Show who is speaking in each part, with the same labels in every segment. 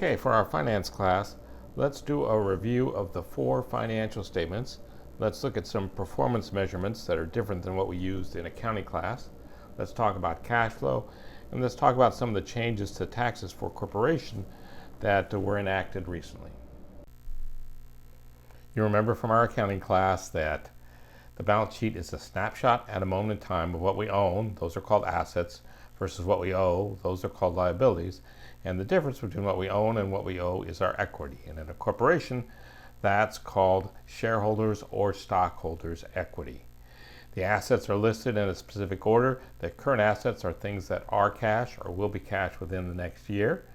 Speaker 1: Okay, for our finance class, let's do a review of the 4 financial statements. Let's look at some performance measurements that are different than what we used in accounting class. Let's talk about cash flow, and let's talk about some of the changes to taxes for corporation that were enacted recently. You remember from our accounting class that the balance sheet is a snapshot at a moment in time of what we own, those are called assets, versus what we owe, those are called liabilities. And the difference between what we own and what we owe is our equity. And in a corporation, that's called shareholders or stockholders' equity. The assets are listed in a specific order. The current assets are things that are cash or will be cash within the next year.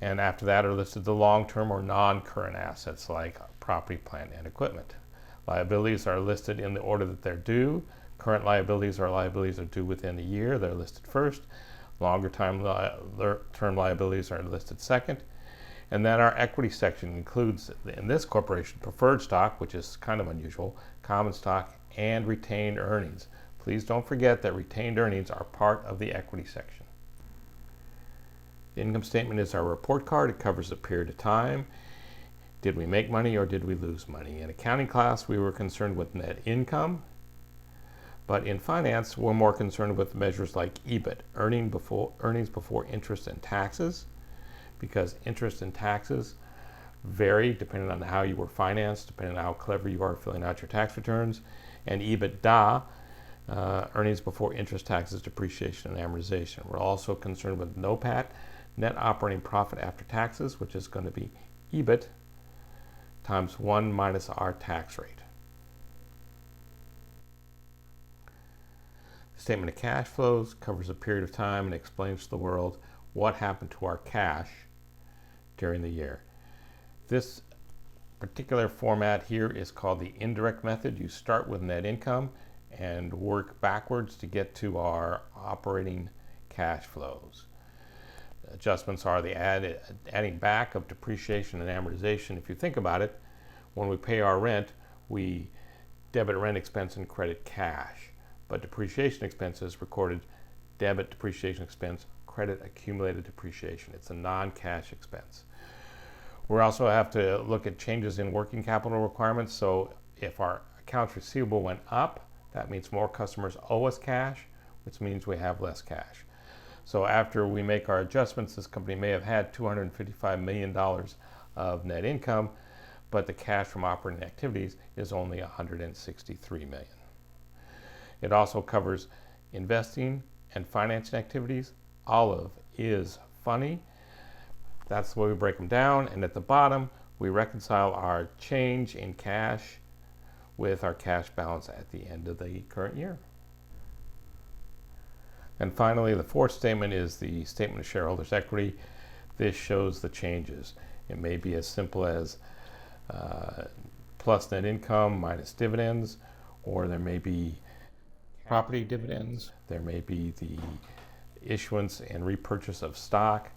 Speaker 1: And after that are listed the long-term or non-current assets like property, plant, and equipment. Liabilities are listed in the order that they're due. Current liabilities are liabilities that are due within a year. They're listed first. Longer term liabilities are listed second. And then our equity section includes, in this corporation, preferred stock, which is kind of unusual, common stock, and retained earnings. Please don't forget that retained earnings are part of the equity section. The income statement is our report card. It covers a period of time. Did we make money or did we lose money? In accounting class, we were concerned with net income. But in finance, we're more concerned with measures like EBIT, earnings before interest and taxes, because interest and taxes vary depending on how you were financed, depending on how clever you are filling out your tax returns, and EBITDA, earnings before interest, taxes, depreciation, and amortization. We're also concerned with NOPAT, net operating profit after taxes, which is going to be EBIT times 1 minus our tax rate. The statement of cash flows covers a period of time and explains to the world what happened to our cash during the year. This particular format here is called the indirect method. You start with net income and work backwards to get to our operating cash flows. Adjustments are the adding back of depreciation and amortization. If you think about it, when we pay our rent, we debit rent expense and credit cash. But depreciation expense is recorded debit depreciation expense, credit accumulated depreciation. It's a non-cash expense. We also have to look at changes in working capital requirements. So if our accounts receivable went up, that means more customers owe us cash, which means we have less cash. So after we make our adjustments, this company may have had $255 million of net income, but the cash from operating activities is only $163 million. It also covers investing and financing activities. Olive is funny. That's the way we break them down. And at the bottom, we reconcile our change in cash with our cash balance at the end of the current year. And finally, the fourth statement is the statement of shareholders' equity. This shows the changes. It may be as simple as plus net income minus dividends, or there may be property dividends. There may be the issuance and repurchase of stock.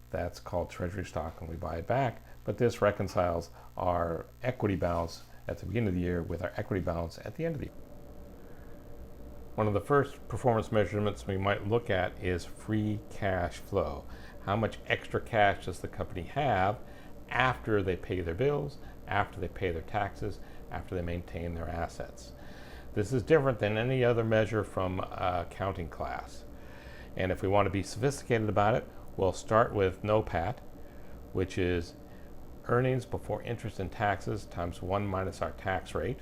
Speaker 1: That's called treasury stock when we buy it back. But this reconciles our equity balance at the beginning of the year with our equity balance at the end of the year. One of the first performance measurements we might look at is free cash flow. How much extra cash does the company have after they pay their bills, after they pay their taxes, after they maintain their assets? This is different than any other measure from accounting class. And if we want to be sophisticated about it, we'll start with NOPAT, which is earnings before interest and taxes times 1 minus our tax rate.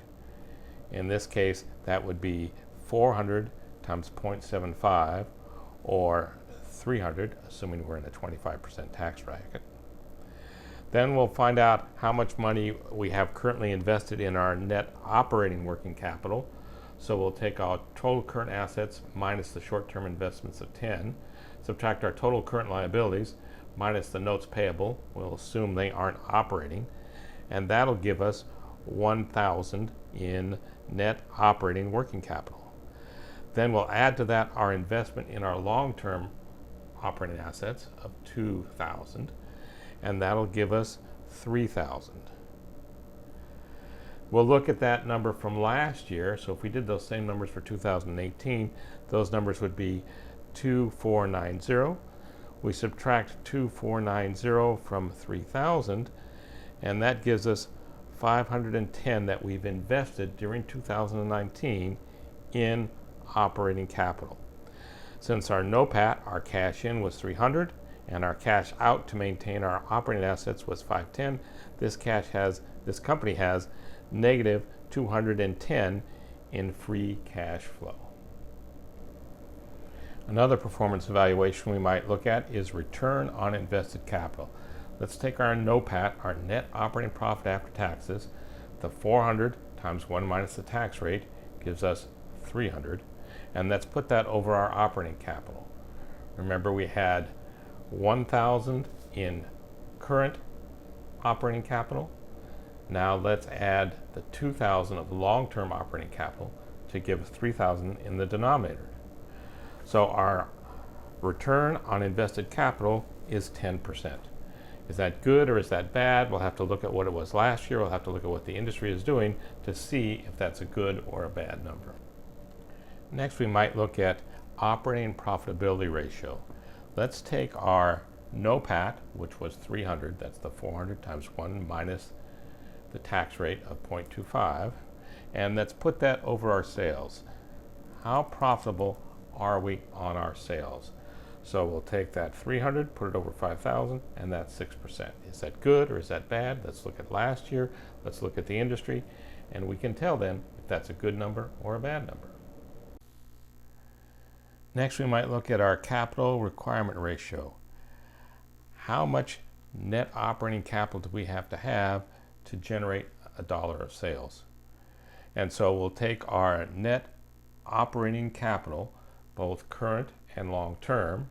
Speaker 1: In this case, that would be 400 times 0.75, or 300, assuming we're in a 25% tax bracket. Then we'll find out how much money we have currently invested in our net operating working capital. So we'll take our total current assets minus the short-term investments of 10, subtract our total current liabilities minus the notes payable. We'll assume they aren't operating, and that'll give us 1,000 in net operating working capital. Then we'll add to that our investment in our long-term operating assets of 2,000, and that'll give us 3,000. We'll look at that number from last year. So if we did those same numbers for 2018, those numbers would be 2,490. We subtract 2,490 from 3,000, and that gives us 510 that we've invested during 2019 in operating capital. Since our NOPAT, our cash in, was 300, and our cash out to maintain our operating assets was 510, this company has negative 210 in free cash flow. Another performance evaluation we might look at is return on invested capital. Let's take our NOPAT, our net operating profit after taxes. The 400 times 1 minus the tax rate gives us 300, and let's put that over our operating capital. Remember, we had 1,000 in current operating capital. Now let's add the 2,000 of long-term operating capital to give us 3,000 in the denominator. So our return on invested capital is 10%. Is that good or is that bad? We'll have to look at what it was last year. We'll have to look at what the industry is doing to see if that's a good or a bad number. Next, we might look at operating profitability ratio. Let's take our NOPAT, which was 300, that's the 400 times 1 minus the tax rate of 0.25, and let's put that over our sales. How profitable are we on our sales? So we'll take that 300, put it over 5,000, and that's 6%. Is that good or is that bad? Let's look at last year, let's look at the industry, and we can tell then if that's a good number or a bad number. Next, we might look at our capital requirement ratio. How much net operating capital do we have to generate $1 of sales? And so we'll take our net operating capital, both current and long-term.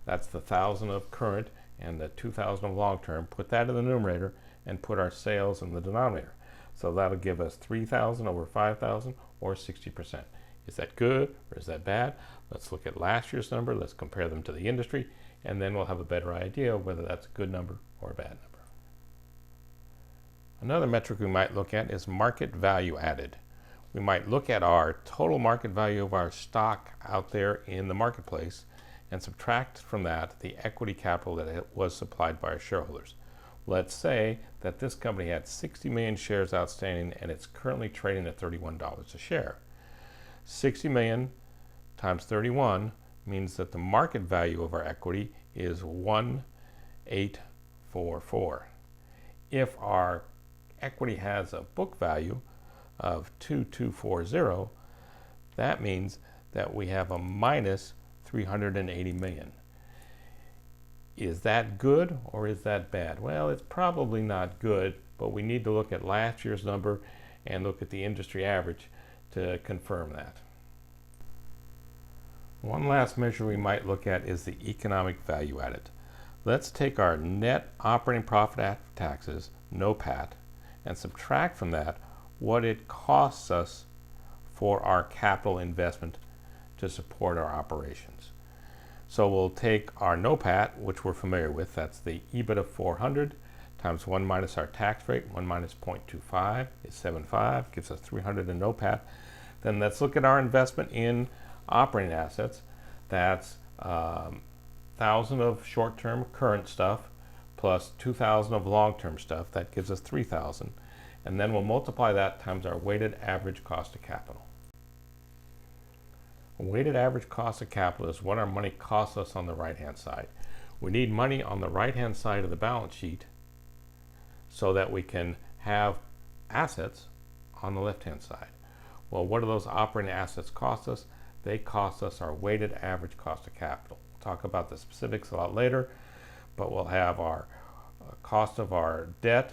Speaker 1: That's the 1,000 of current and the 2,000 of long-term. Put that in the numerator and put our sales in the denominator. So that'll give us 3,000 over 5,000 or 60%. Is that good or is that bad? Let's look at last year's number. Let's compare them to the industry, and then we'll have a better idea of whether that's a good number or a bad number. Another metric we might look at is market value added. We might look at our total market value of our stock out there in the marketplace and subtract from that the equity capital that was supplied by our shareholders. Let's say that this company had 60 million shares outstanding and it's currently trading at $31 a share. 60 million times 31 means that the market value of our equity is 1,844. If our equity has a book value of 2,240, that means that we have a minus 380 million. Is that good or is that bad? Well, it's probably not good, but we need to look at last year's number and look at the industry average to confirm that. One last measure we might look at is the economic value added. Let's take our net operating profit after taxes, NOPAT, and subtract from that what it costs us for our capital investment to support our operations. So we'll take our NOPAT, which we're familiar with, that's the EBIT of 400 times 1 minus our tax rate, 1 minus 0.25 is 75, gives us 300 in NOPAT. Then let's look at our investment in operating assets. That's 1,000 of short-term current stuff plus 2,000 of long-term stuff. That gives us 3,000. And then we'll multiply that times our weighted average cost of capital. Weighted average cost of capital is what our money costs us on the right-hand side. We need money on the right-hand side of the balance sheet so that we can have assets on the left-hand side. Well, what do those operating assets cost us? They cost us our weighted average cost of capital. We'll talk about the specifics a lot later, but we'll have our cost of our debt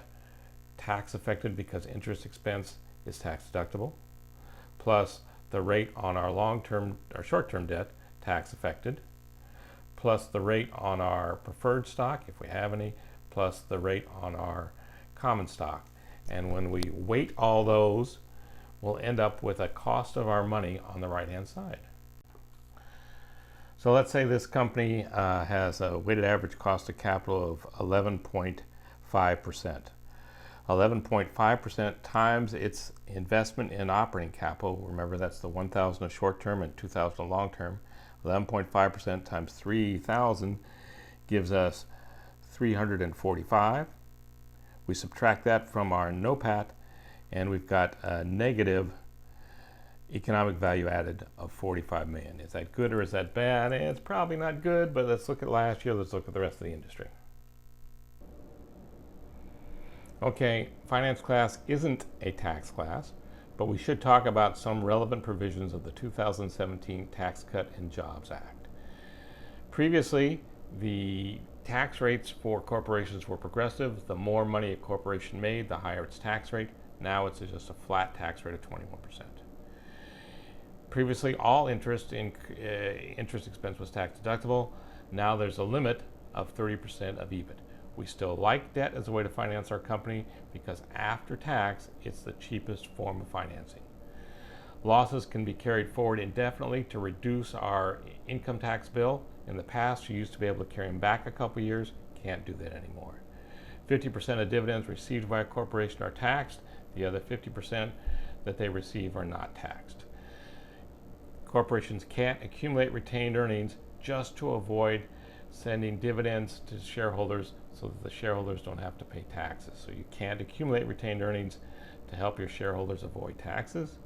Speaker 1: tax affected because interest expense is tax deductible, plus the rate on our short-term debt, tax affected, plus the rate on our preferred stock, if we have any, plus the rate on our common stock. And when we weight all those, we'll end up with a cost of our money on the right-hand side. So let's say this company has a weighted average cost of capital of 11.5%. 11.5% times its investment in operating capital, remember that's the 1,000 of short-term and 2,000 of long-term, 11.5% times 3,000 gives us 345. We subtract that from our NOPAT, and we've got a negative economic value added of 45 million. Is that good or is that bad? It's probably not good, but let's look at last year. Let's look at the rest of the industry. Okay, finance class isn't a tax class, but we should talk about some relevant provisions of the 2017 Tax Cut and Jobs Act. Previously, the tax rates for corporations were progressive. The more money a corporation made, the higher its tax rate. Now it's just a flat tax rate of 21%. Previously, all interest expense was tax deductible. Now there's a limit of 30% of EBIT. We still like debt as a way to finance our company because after tax, it's the cheapest form of financing. Losses can be carried forward indefinitely to reduce our income tax bill. In the past, you used to be able to carry them back a couple years. Can't do that anymore. 50% of dividends received by a corporation are taxed. The other 50% that they receive are not taxed. Corporations can't accumulate retained earnings just to avoid sending dividends to shareholders so that the shareholders don't have to pay taxes. So you can't accumulate retained earnings to help your shareholders avoid taxes.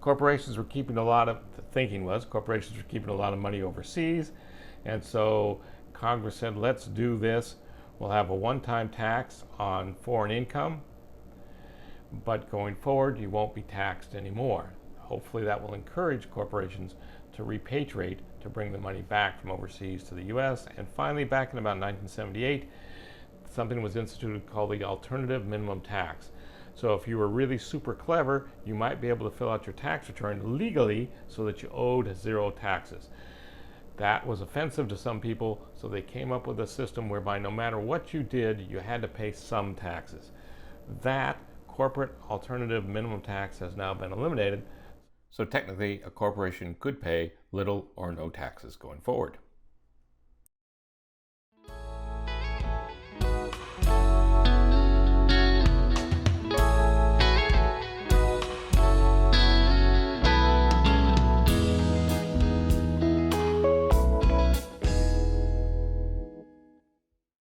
Speaker 1: Corporations were keeping the thinking was corporations were keeping a lot of money overseas, and so Congress said, let's do this. We'll have a one-time tax on foreign income, but going forward, you won't be taxed anymore. Hopefully that will encourage corporations to repatriate, to bring the money back from overseas to the U.S. And finally, back in about 1978, something was instituted called the alternative minimum tax. So if you were really super clever, you might be able to fill out your tax return legally so that you owed zero taxes. That was offensive to some people, so they came up with a system whereby no matter what you did, you had to pay some taxes. That corporate alternative minimum tax has now been eliminated, so technically a corporation could pay little or no taxes going forward.